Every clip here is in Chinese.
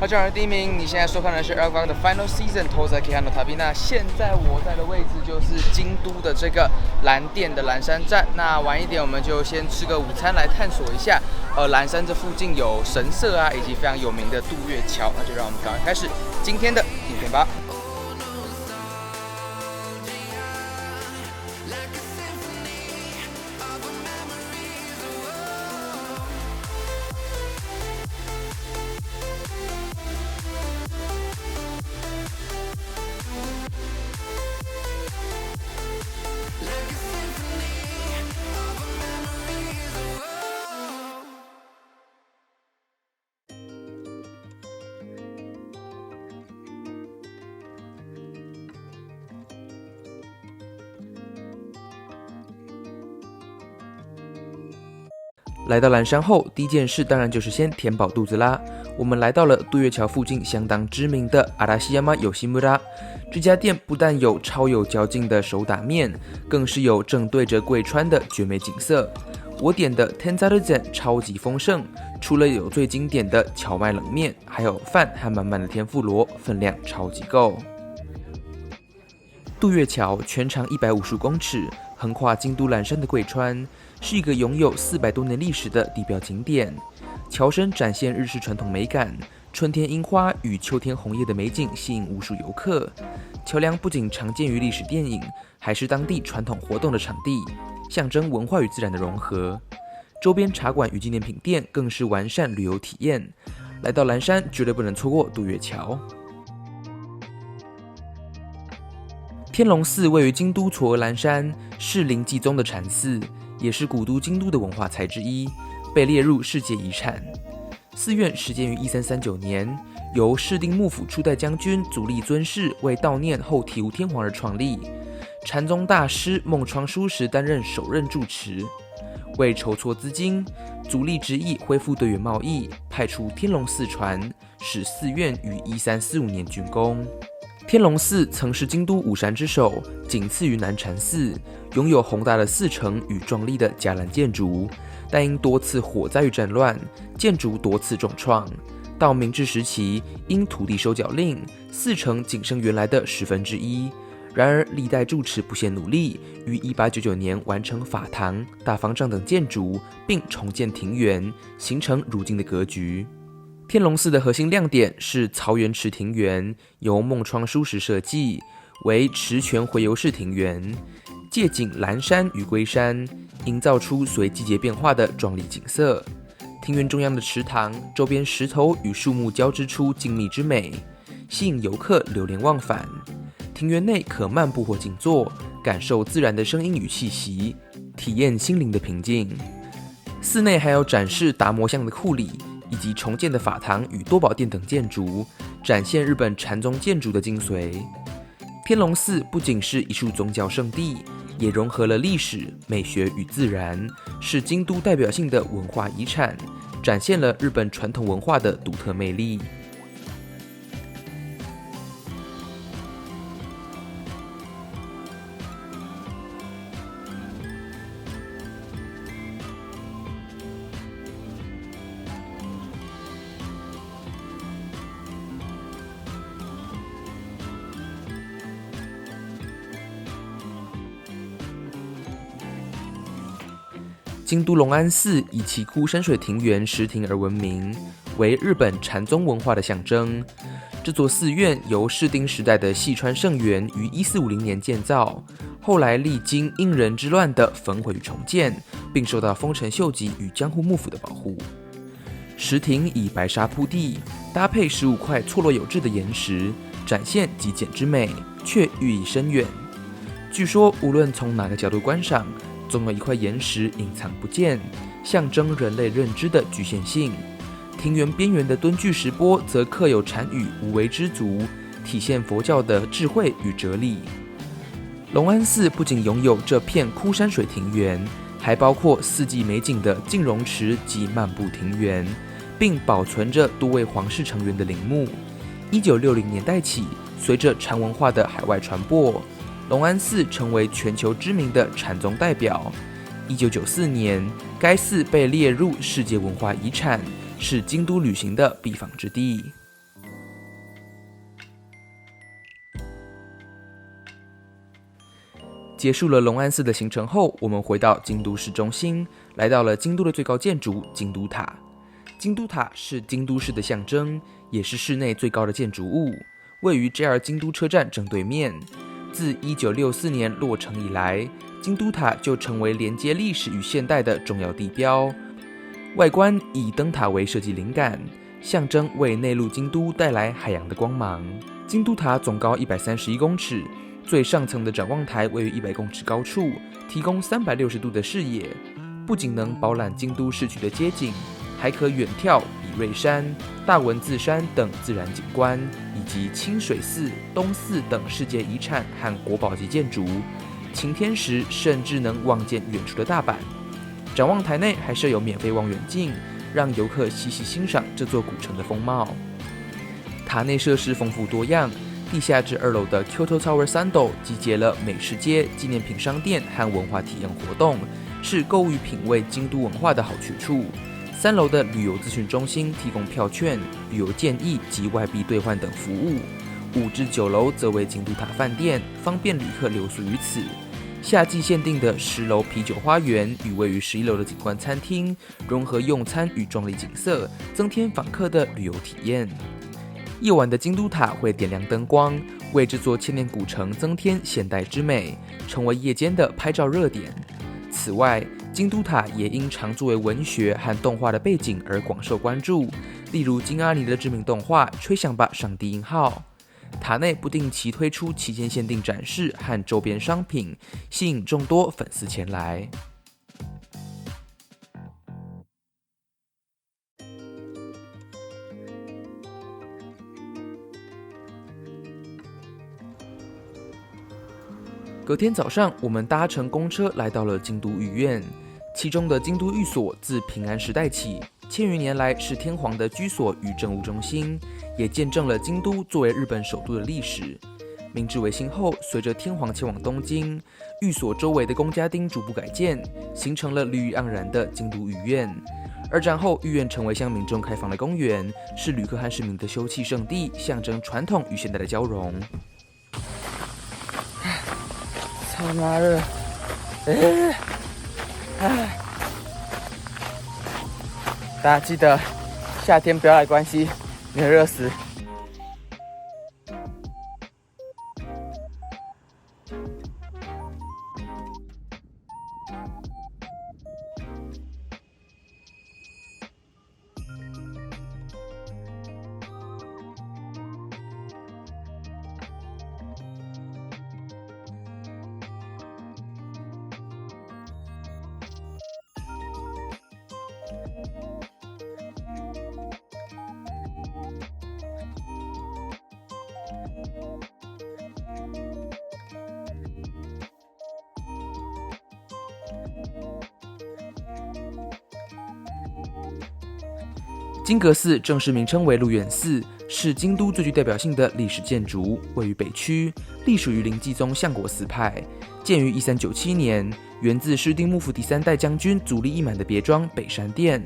好，讲完第一名，你现在收看的是二刚的 Final Season Toza Kihano Tabi。那现在我在的位置就是京都的这个岚殿的岚山站。那晚一点我们就先吃个午餐来探索一下，岚山这附近有神社啊，以及非常有名的渡月桥。那就让我们赶快开始今天的影片吧。来到岚山后，第一件事当然就是先填饱肚子啦。我们来到了渡月桥附近相当知名的阿拉西亚马有西木拉。这家店不但有超有嚼劲的手打面，更是有正对着贵川的绝美景色。我点的 Tenzaruzen 超级丰盛，除了有最经典的荞麦冷面，还有饭和满满的天妇罗，分量超级够。渡月桥全长150公尺，横跨京都岚山的贵川，是一个拥有400多年历史的地标景点。桥身展现日式传统美感，春天樱花与秋天红叶的美景吸引无数游客。桥梁不仅常见于历史电影，还是当地传统活动的场地，象征文化与自然的融合。周边茶馆与纪念品店更是完善旅游体验。来到岚山，绝对不能错过渡月桥。天龙寺位于京都嵯峨岚山，是临济宗的禅寺，也是古都京都的文化财之一，被列入世界遗产。寺院始建于1339年，由室町幕府初代将军足利尊氏为悼念后醍醐天皇而创立。禅宗大师梦窗书时担任首任住持。为筹措资金，足利执意恢复对越贸易，派出天龙寺船，使寺院于1345年竣工。天龙寺曾是京都五山之首，仅次于南禅寺，拥有宏大的寺城与壮丽的伽蓝建筑，但因多次火灾与战乱，建筑多次重创。到明治时期，因土地收缴令，寺城仅剩原来的1/10。然而历代住持不懈努力，于1899年完成法堂、大方丈等建筑，并重建庭园，形成如今的格局。天龙寺的核心亮点是曹园池庭园，由梦窗书时设计，为池泉回游式庭园，借景岚山与龟山，营造出随季节变化的壮丽景色。庭园中央的池塘，周边石头与树木交织出静谧之美，吸引游客流连忘返。庭园内可漫步或静坐，感受自然的声音与气息，体验心灵的平静。寺内还有展示达摩像的库里，以及重建的法堂与多宝殿等建筑，展现日本禅宗建筑的精髓。天龙寺不仅是一处宗教圣地，也融合了历史、美学与自然，是京都代表性的文化遗产，展现了日本传统文化的独特魅力。京都龙安寺以其枯山水庭园石庭而闻名，为日本禅宗文化的象征。这座寺院由室町时代的细川胜元于1450年建造，后来历经应仁之乱的焚毁与重建，并受到丰臣秀吉与江户幕府的保护。石庭以白沙铺地，搭配15块错落有致的岩石，展现极简之美，却寓意深远。据说无论从哪个角度观赏，总有一块岩石隐藏不见，象征人类认知的局限性。庭园边缘的敦具石钵则刻有禅语无为知足，体现佛教的智慧与哲理。龙安寺不仅拥有这片枯山水庭园，还包括四季美景的净容池及漫步庭园，并保存着多位皇室成员的陵墓。1960年代起，随着禅文化的海外传播，龙安寺成为全球知名的禅宗代表。1994年，该寺被列入世界文化遗产，是京都旅行的必访之地。结束了龙安寺的行程后，我们回到京都市中心，来到了京都的最高建筑京都塔。京都塔是京都市的象征，也是市内最高的建筑物，位于 JR 京都车站正对面。自1964年落成以来，京都塔就成为连接历史与现代的重要地标。外观以灯塔为设计灵感，象征为内陆京都带来海洋的光芒。京都塔总高131公尺，最上层的展望台位于100公尺高处，提供360度的视野，不仅能饱览京都市区的街景，还可远眺比瑞山、大文字山等自然景观，以及清水寺、东寺等世界遗产和国宝级建筑。晴天时甚至能望见远处的大阪。展望台内还设有免费望远镜，让游客细细欣赏这座古城的风貌。塔内设施丰富多样，地下至2楼的 Kyoto Tower 3斗集结了美食街、纪念品商店和文化体验活动，是购物与品味京都文化的好去处。3楼的旅游资讯中心提供票券、旅游建议及外币兑换等服务。5至9楼则为京都塔饭店，方便旅客留宿于此。夏季限定的10楼啤酒花园与位于11楼的景观餐厅，融合用餐与壮丽景色，增添访客的旅游体验。夜晚的京都塔会点亮灯光，为这座千年古城增添现代之美，成为夜间的拍照热点。此外，京都塔也因常作为文学和动画的背景而广受关注，例如金阿尼的知名动画《吹响吧，上帝音号》。塔内不定期推出期间限定展示和周边商品，吸引众多粉丝前来。隔天早上，我们搭乘公车来到了京都御苑。其中的京都御所自平安时代起，千余年来是天皇的居所与政务中心，也见证了京都作为日本首都的历史。明治维新后，随着天皇前往东京，御所周围的公家町逐步改建，形成了绿意盎然的京都御苑。2战后，御苑成为向民众开放的公园，是旅客和市民的休憩胜地，象征传统与现代的交融。超妈热！大家记得夏天不要来关西，你会热死。金阁寺正式名称为鹿苑寺，是京都最具代表性的历史建筑，位于北区，隶属于临济宗相国寺派，建于1397年，源自室町幕府第3代将军足利义满的别庄北山殿。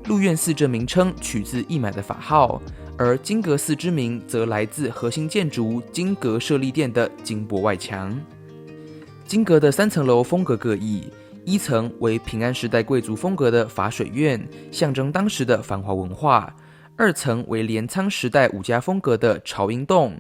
鹿苑寺这名称取自义满的法号，而金阁寺之名则来自核心建筑金阁舍利殿的金箔外墙。金阁的3层楼风格各异。1层为平安时代贵族风格的法水院，象征当时的繁华文化；2层为镰仓时代武家风格的朝阴洞，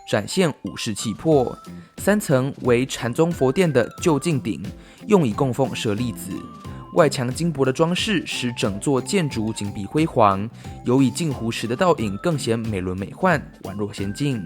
展现武士气魄；3层为禅宗佛殿的就近顶，用以供奉舍利子。外墙金箔的装饰使整座建筑金碧辉煌，尤以镜湖时的倒影更显美轮美奂，宛若仙境。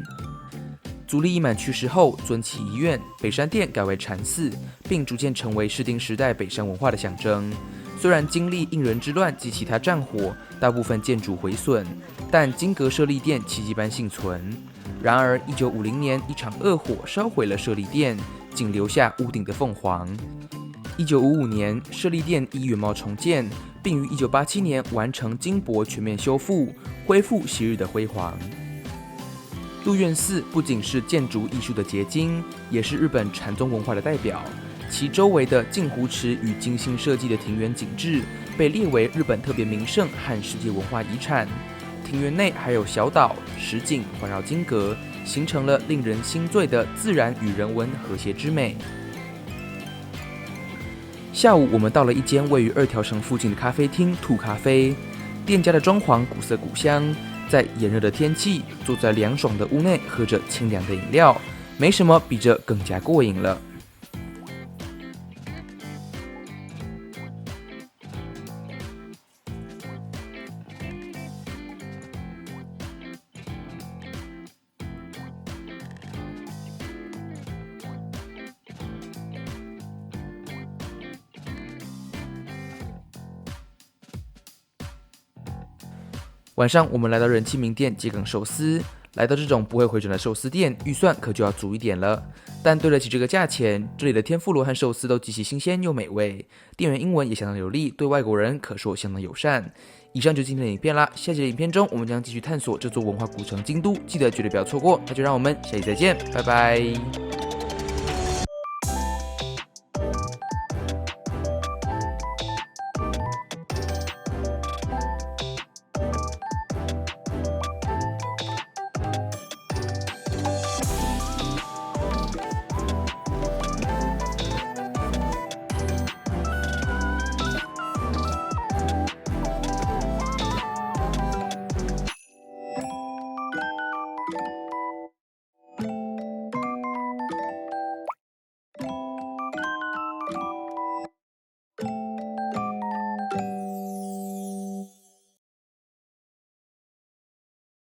足利义满去世后，尊其遗愿，北山殿改为禅寺，并逐渐成为室町时代北山文化的象征。虽然经历应仁之乱及其他战火，大部分建筑毁损，但金阁舍利殿奇迹般幸存。然而，1950年一场恶火烧毁了舍利殿，仅留下屋顶的凤凰。1955年，舍利殿依原貌重建，并于1987年完成金箔全面修复，恢复昔日的辉煌。鹿苑寺不仅是建筑艺术的结晶，也是日本禅宗文化的代表。其周围的镜湖池与精心设计的庭园景致，被列为日本特别名胜和世界文化遗产。庭园内还有小岛、石井环绕金阁，形成了令人心醉的自然与人文和谐之美。下午，我们到了一间位于2条城附近的咖啡厅兔咖啡，店家的装潢古色古香，在炎热的天气，坐在凉爽的屋内，喝着清凉的饮料，没什么比这更加过瘾了。晚上，我们来到人气名店桔梗寿司。来到这种不会回转的寿司店，预算可就要足一点了。但对得起这个价钱，这里的天妇罗和寿司都极其新鲜又美味。店员英文也相当流利，对外国人可说相当友善。以上就是今天的影片啦。下集的影片中，我们将继续探索这座文化古城京都，记得绝对不要错过。那就让我们下期再见，拜拜。